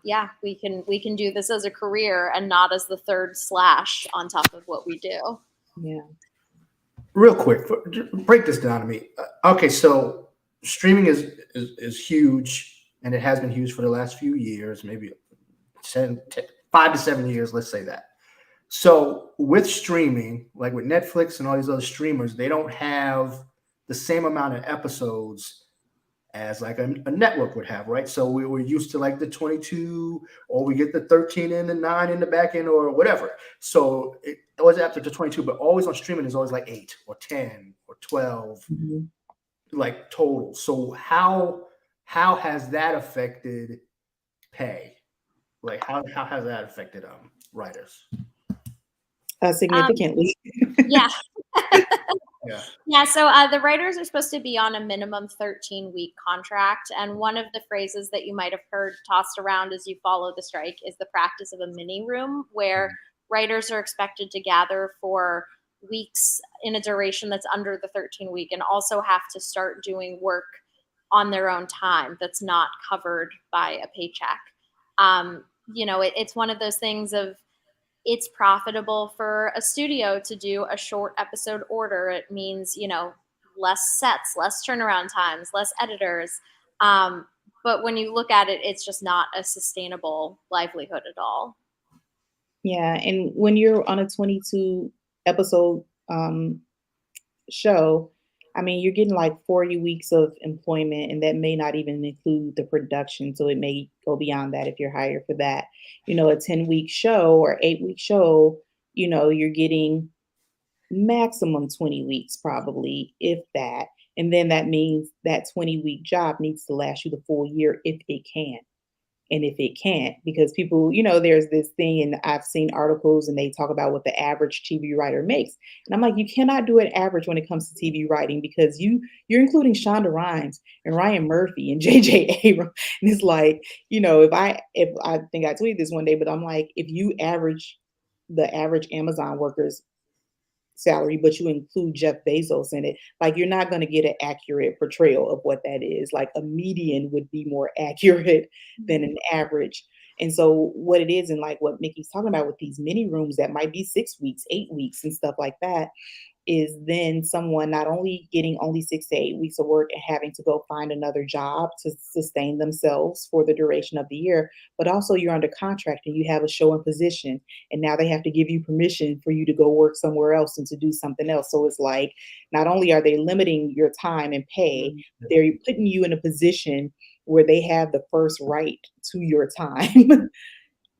we can do this as a career and not as the third slash on top of what we do. Yeah. Real quick, break this down to me. Okay, so streaming is huge, and it has been huge for the last few years, maybe 5 to 7 years, let's say that. So with streaming, like with Netflix and all these other streamers, they don't have the same amount of episodes as like a network would have, right? So we were used to like the 22, or we get the 13 and the 9 in the back end or whatever. So it was after the 22, but always on streaming is always like 8 or 10 or 12, like total. So how has that affected pay? Like how has that affected writers? Significantly. Yeah. Yeah. So the writers are supposed to be on a minimum 13-week contract. And one of the phrases that you might have heard tossed around as you follow the strike is the practice of a mini room, where writers are expected to gather for weeks in a duration that's under the 13-week and also have to start doing work on their own time that's not covered by a paycheck. It's one of those things of, it's profitable for a studio to do a short episode order. It means, less sets, less turnaround times, less editors. But when you look at it, it's just not a sustainable livelihood at all. Yeah. And when you're on a 22 episode show, I mean, you're getting like 40 weeks of employment, and that may not even include the production. So it may go beyond that if you're hired for that. A 10-week show or 8-week show, you're getting maximum 20 weeks, probably, if that. And then that means that 20-week job needs to last you the full year if it can. And if it can't, because people, there's this thing, and I've seen articles and they talk about what the average TV writer makes. And I'm like, you cannot do an average when it comes to TV writing, because you're including Shonda Rhimes and Ryan Murphy and J.J. Abrams. And it's like, if I think I tweeted this one day, but I'm like, if you average the average Amazon workers salary, but you include Jeff Bezos in it, like, you're not going to get an accurate portrayal of what that is. Like, a median would be more accurate than an average. And so what it is, and like what Micki's talking about with these mini rooms that might be 6 weeks, 8 weeks and stuff like that, is then someone not only getting only 6 to 8 weeks of work and having to go find another job to sustain themselves for the duration of the year, but also you're under contract and you have a show in position, and now they have to give you permission for you to go work somewhere else and to do something else. So it's like, not only are they limiting your time and pay, they're putting you in a position where they have the first right to your time.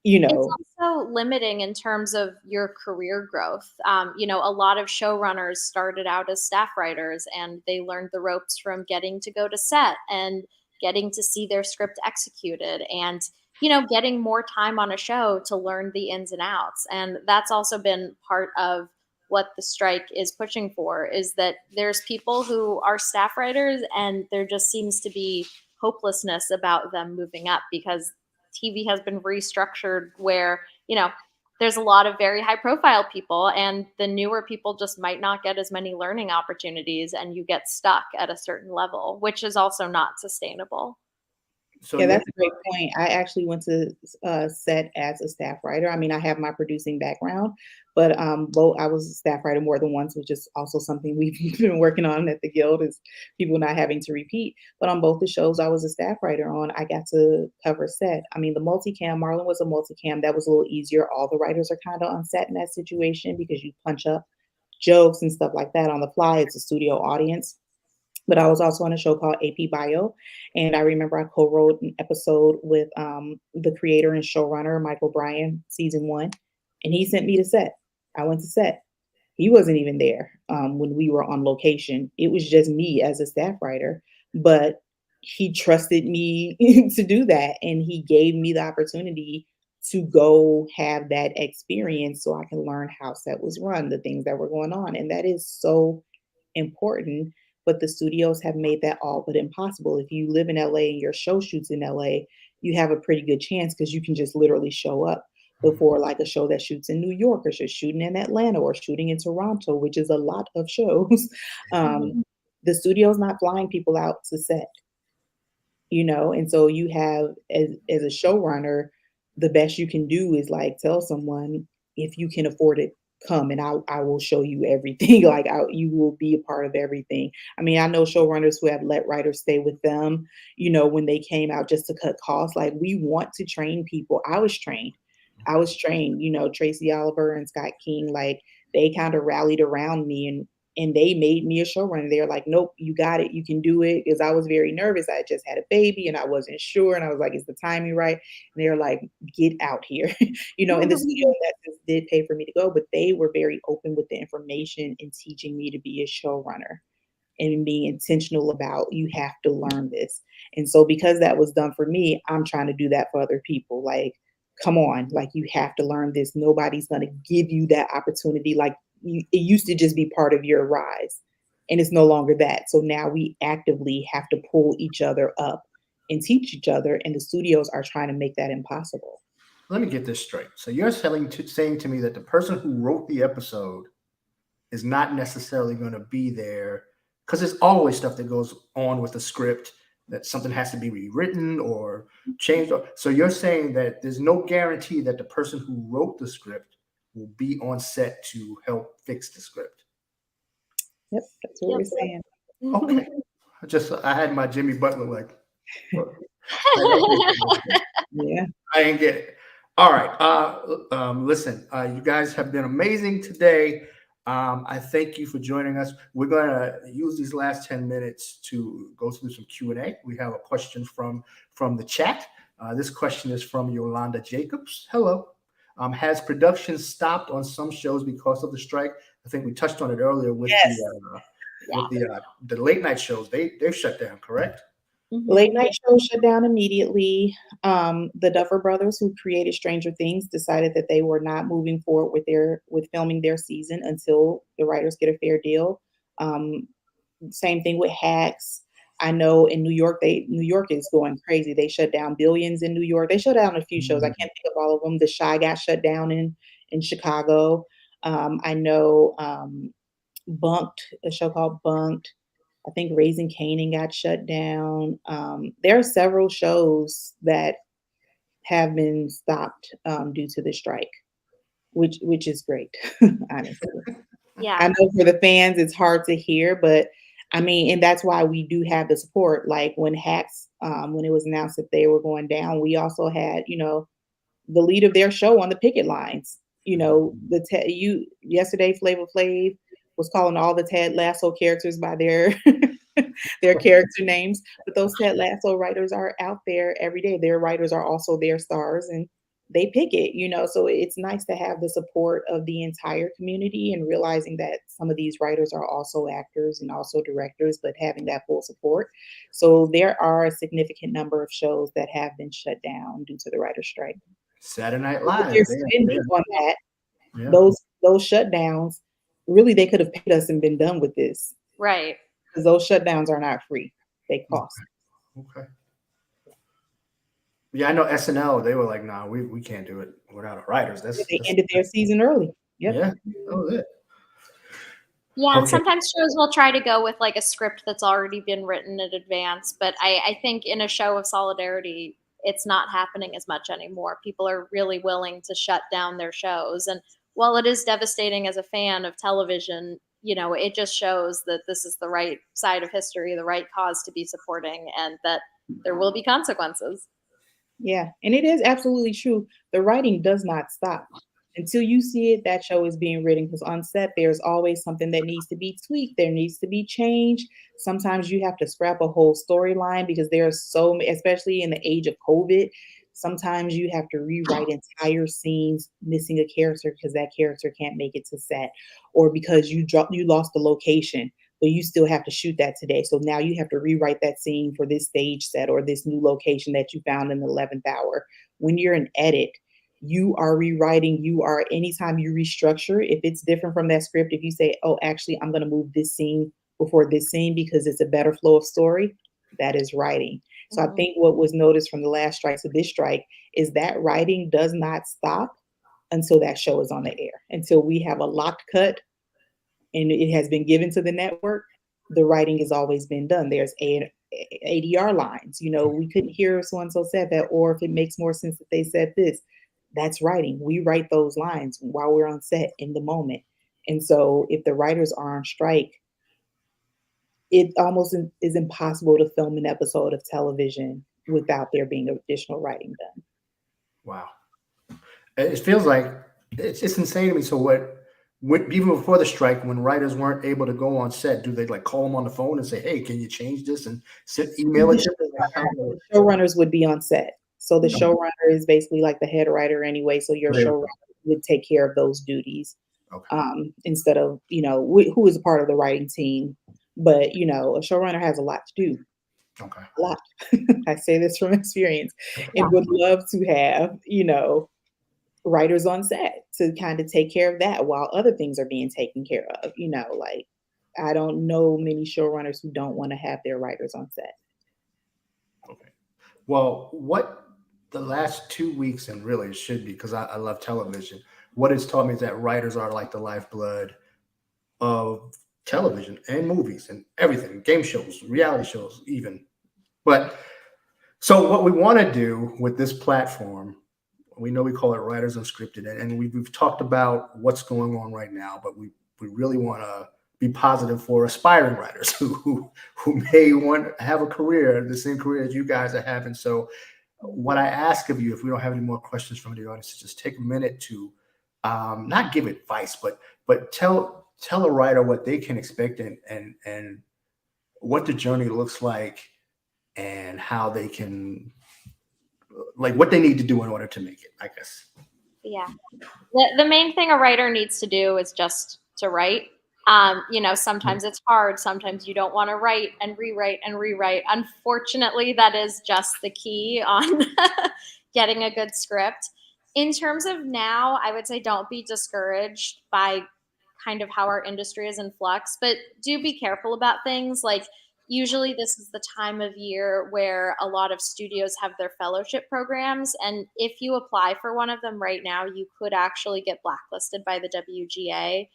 It's also limiting in terms of your career growth. A lot of showrunners started out as staff writers, and they learned the ropes from getting to go to set and getting to see their script executed, and getting more time on a show to learn the ins and outs. And that's also been part of what the strike is pushing for, is that there's people who are staff writers and there just seems to be hopelessness about them moving up, because TV has been restructured where, there's a lot of very high profile people, and the newer people just might not get as many learning opportunities, and you get stuck at a certain level, which is also not sustainable. So yeah, that's a great point. I actually went to set as a staff writer. I mean, I have my producing background, but I was a staff writer more than once, which is also something we've been working on at the Guild, is people not having to repeat. But on both the shows I was a staff writer on, I got to cover set. I mean, the multicam, Marlon was a multicam. That was a little easier. All the writers are kind of on set in that situation because you punch up jokes and stuff like that on the fly. It's a studio audience. But I was also on a show called AP Bio. And I remember I co-wrote an episode with the creator and showrunner, Michael Bryan, season 1. And he sent me to set. I went to set. He wasn't even there when we were on location. It was just me as a staff writer. But he trusted me to do that. And he gave me the opportunity to go have that experience so I can learn how set was run, the things that were going on. And that is so important. But the studios have made that all but impossible. If you live in LA and your show shoots in LA, you have a pretty good chance because you can just literally show up. before like a show that shoots in New York or shooting in Atlanta or shooting in Toronto, which is a lot of shows. Mhm. The studio's not flying people out to set, and so you have as a showrunner, the best you can do is like tell someone, if you can afford it, come and I will show you everything. Like you will be a part of everything. I mean, I know showrunners who have let writers stay with them, when they came out just to cut costs. Like, we want to train people. I was trained, Tracy Oliver and Scott King, like they kind of rallied around me and they made me a showrunner. They're like, nope, you got it, you can do it. Because I was very nervous. I had just had a baby and I wasn't sure. And I was like, is the timing right? And they're like, get out here. And the studio that did pay for me to go, but they were very open with the information and teaching me to be a showrunner and being intentional about, you have to learn this. And so because that was done for me, I'm trying to do that for other people. Like, come on, like you have to learn this. Nobody's going to give you that opportunity. Like, it used to just be part of your rise and it's no longer that. So now we actively have to pull each other up and teach each other. And the studios are trying to make that impossible. Let me get this straight. So you're saying to me that the person who wrote the episode is not necessarily going to be there, because there's always stuff that goes on with the script, that something has to be rewritten or changed. So you're saying that there's no guarantee that the person who wrote the script will be on set to help fix the script. Yep, that's what we're saying. Okay. I had my Jimmy Butler like, Yeah. I ain't get it. All right. Listen, you guys have been amazing today. I thank you for joining us. We're going to use these last 10 minutes to go through some Q&A. We have a question from the chat. This question is from Yolanda Jacobs. Hello. Has production stopped on some shows because of the strike? I think we touched on it earlier with the late night shows. They've shut down, correct? Late night shows shut down immediately. The Duffer Brothers, who created Stranger Things, decided that they were not moving forward with filming their season until the writers get a fair deal. Same thing with Hacks. I know in New York is going crazy. They shut down Billions in New York. They shut down a few shows. I can't think of all of them. The Shy got shut down in Chicago. I know Bunked, a show called Bunked. I think Raising Kanan got shut down. There are several shows that have been stopped due to the strike, which is great, honestly. Yeah. I know for the fans, it's hard to hear, but I mean, and that's why we do have the support. Like when Hacks, when it was announced that they were going down, we also had, the lead of their show on the picket lines. Yesterday, Flavor Flav was calling all the Ted Lasso characters by their their character names, but those Ted Lasso writers are out there every day. Their writers are also their stars, and they picket. So it's nice to have the support of the entire community and realizing that some of these writers are also actors and also directors, but having that full support. So there are a significant number of shows that have been shut down due to the writer's strike. Saturday Night Live. They're spending on that. Yeah. Those shutdowns, really, they could have paid us and been done with this. Right. Because those shutdowns are not free. They cost. Okay. Yeah, I know SNL, they were like, nah, we can't do it without our writers. They ended their season early. Yep. Yeah, that was it. Yeah, and sometimes shows will try to go with like a script that's already been written in advance. But I think in a show of solidarity, it's not happening as much anymore. People are really willing to shut down their shows. And while it is devastating as a fan of television, it just shows that this is the right side of history, the right cause to be supporting, and that there will be consequences. Yeah, and it is absolutely true. The writing does not stop. Until you see it, that show is being written, because on set, there's always something that needs to be tweaked. There needs to be changed. Sometimes you have to scrap a whole storyline because there's so many, especially in the age of COVID, sometimes you have to rewrite entire scenes, missing a character because that character can't make it to set, or because you lost the location, but you still have to shoot that today. So now you have to rewrite that scene for this stage set or this new location that you found in the 11th hour. When you're in edit, you are rewriting, anytime you restructure, if it's different from that script, if you say, oh, actually, I'm going to move this scene before this scene because it's a better flow of story, that is writing. So I think what was noticed from the last strike to this strike is that writing does not stop. until that show is on the air. Until we have a locked cut and it has been given to the network, the writing has always been done. There's ADR lines. We couldn't hear if so-and-so said that, or if it makes more sense that they said this. That's writing. We write those lines while we're on set in the moment. And so if the writers are on strike, it almost is impossible to film an episode of television without there being additional writing done. Wow. It feels like it's insane to me. So even before the strike, when writers weren't able to go on set, do they like call them on the phone and say, "Hey, can you change this?" and email it? The showrunners would be on set. So the showrunner is basically like the head writer anyway. So your showrunner would take care of those duties, instead of who is a part of the writing team. But a showrunner has a lot to do. Okay. A lot. I say this from experience, and would love to have writers on set to kind of take care of that while other things are being taken care of. Like I don't know many showrunners who don't want to have their writers on set. Okay. Well, what the last 2 weeks, and really it should be, because I love television, what it's taught me is that writers are like the lifeblood of television and movies and everything, game shows, reality shows, even. But so what we want to do with this platform, we know we call it Writers Unscripted, and we've talked about what's going on right now, but we really want to be positive for aspiring writers who may want to have a career, the same career as you guys are having. So what I ask of you, if we don't have any more questions from the audience, is just take a minute to not give advice, but tell a writer what they can expect and what the journey looks like and how they can, like, what they need to do in order to make it, I guess. Yeah. The main thing a writer needs to do is just to write. Sometimes it's hard. Sometimes you don't want to write and rewrite and rewrite. Unfortunately, that is just the key on getting a good script. In terms of now, I would say don't be discouraged by kind of how our industry is in flux, but do be careful about things. Like usually this is the time of year where a lot of studios have their fellowship programs. And if you apply for one of them right now, you could actually get blacklisted by the WGA.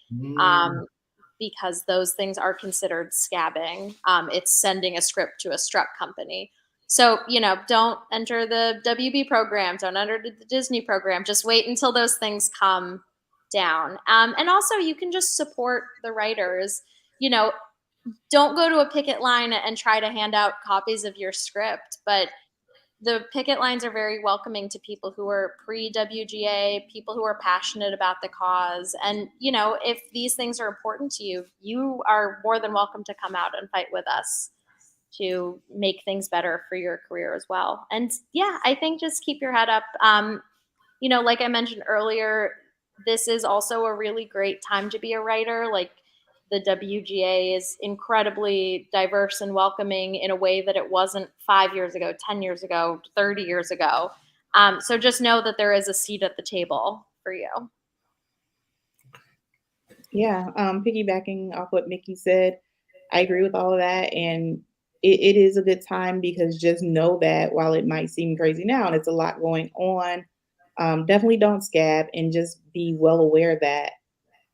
Because those things are considered scabbing. It's sending a script to a struck company. So, don't enter the WB program, don't enter the Disney program. Just wait until those things come down. And also, you can just support the writers. Don't go to a picket line and try to hand out copies of your script, but the picket lines are very welcoming to people who are pre-WGA, people who are passionate about the cause. And, if these things are important to you, you are more than welcome to come out and fight with us to make things better for your career as well. And yeah, I think just keep your head up. Like I mentioned earlier, this is also a really great time to be a writer. Like, the WGA is incredibly diverse and welcoming in a way that it wasn't 5 years ago, 10 years ago, 30 years ago. So just know that there is a seat at the table for you. Yeah, piggybacking off what Micki said, I agree with all of that. And it is a good time, because just know that while it might seem crazy now and it's a lot going on, definitely don't scab, and just be well aware that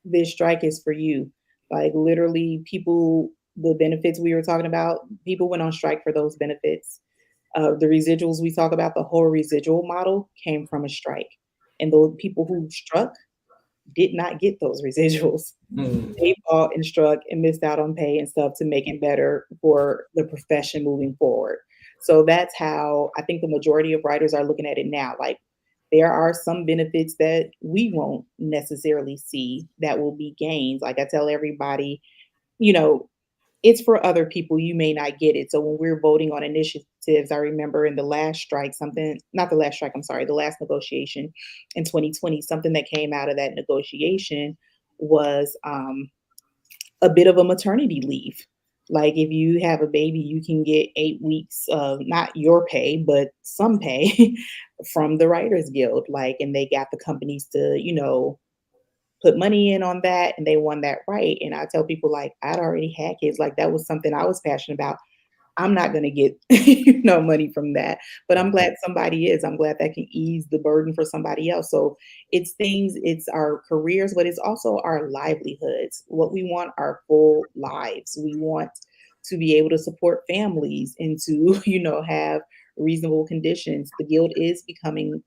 this strike is for you. Like literally the benefits we were talking about, people went on strike for those benefits. The residuals we talk about, the whole residual model came from a strike. And those people who struck did not get those residuals. They fought and struck and missed out on pay and stuff to make it better for the profession moving forward. So that's how I think the majority of writers are looking at it now. Like, there are some benefits that we won't necessarily see that will be gains. Like I tell everybody, it's for other people. You may not get it. So when we're voting on initiatives, I remember in the last strike, the last negotiation in 2020, something that came out of that negotiation was a bit of a maternity leave. Like, if you have a baby, you can get 8 weeks of not your pay, but some pay from the Writers Guild. Like, and they got the companies to, put money in on that, and they won that right. And I tell people, like, I'd already had kids. Like, that was something I was passionate about. I'm not going to get money from that, but I'm glad somebody is. I'm glad that can ease the burden for somebody else. So it's our careers, but it's also our livelihoods. What we want are full lives. We want to be able to support families and to have reasonable conditions. The guild is becoming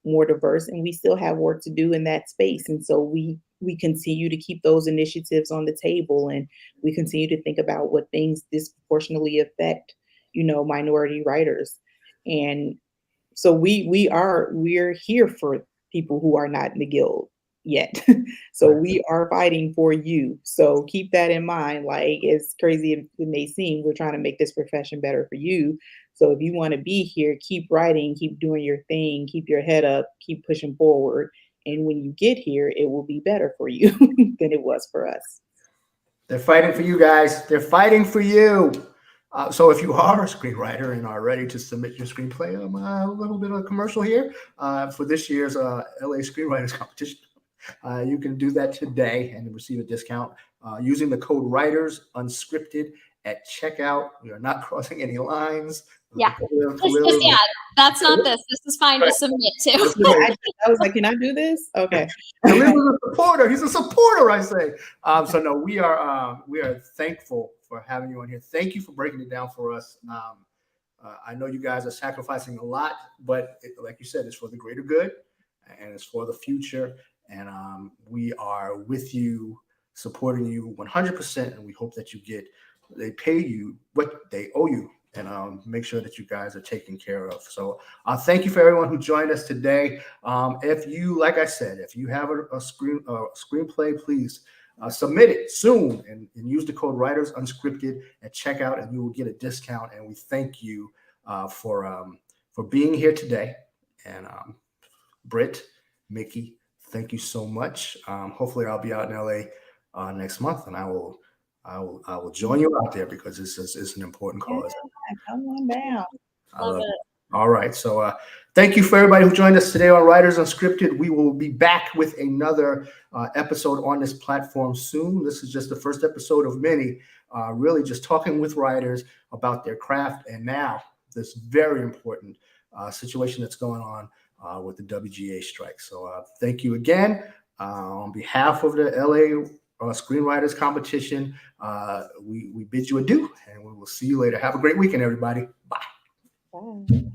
more diverse, and we still have work to do in that space. And so we continue to keep those initiatives on the table, and we continue to think about what things disproportionately affect minority writers. And so we're here for people who are not in the guild yet. So Right. we are fighting for you. So keep that in mind. Like, as crazy as it may seem, we're trying to make this profession better for you. So if you want to be here, keep writing, keep doing your thing, keep your head up, keep pushing forward. And when you get here, it will be better for you than it was for us. They're fighting for you guys. They're fighting for you. So if you are a screenwriter and are ready to submit your screenplay, a little bit of a commercial here for this year's LA Screenwriters Competition. You can do that today and receive a discount using the code Writers Unscripted at checkout. We are not crossing any lines. Yeah. That's not this. This is fine to submit to. I was like, can I do this? Okay. He's a supporter. He's a supporter, I say. So no, we are thankful for having you on here. Thank you for breaking it down for us. I know you guys are sacrificing a lot, but like you said, it's for the greater good and it's for the future. And we are with you, supporting you 100%. And we hope that they pay you what they owe you, and make sure that you guys are taken care of. So thank you for everyone who joined us today. If you, like I said, if you have a screenplay, please submit it soon and use the code Writers Unscripted at checkout, and you will get a discount. And we thank you for being here today. And Britt, Micki, thank you so much. Hopefully I'll be out in LA next month, and I will join you out there because it's an important cause. Come on down. I love it. All right. So thank you for everybody who joined us today on Writers Unscripted. We will be back with another episode on this platform soon. This is just the first episode of many, really just talking with writers about their craft, and now this very important situation that's going on with the WGA strike. So thank you again on behalf of the LA Screenwriters Competition. We bid you adieu, and we will see you later. Have a great weekend, everybody. Bye. Bye.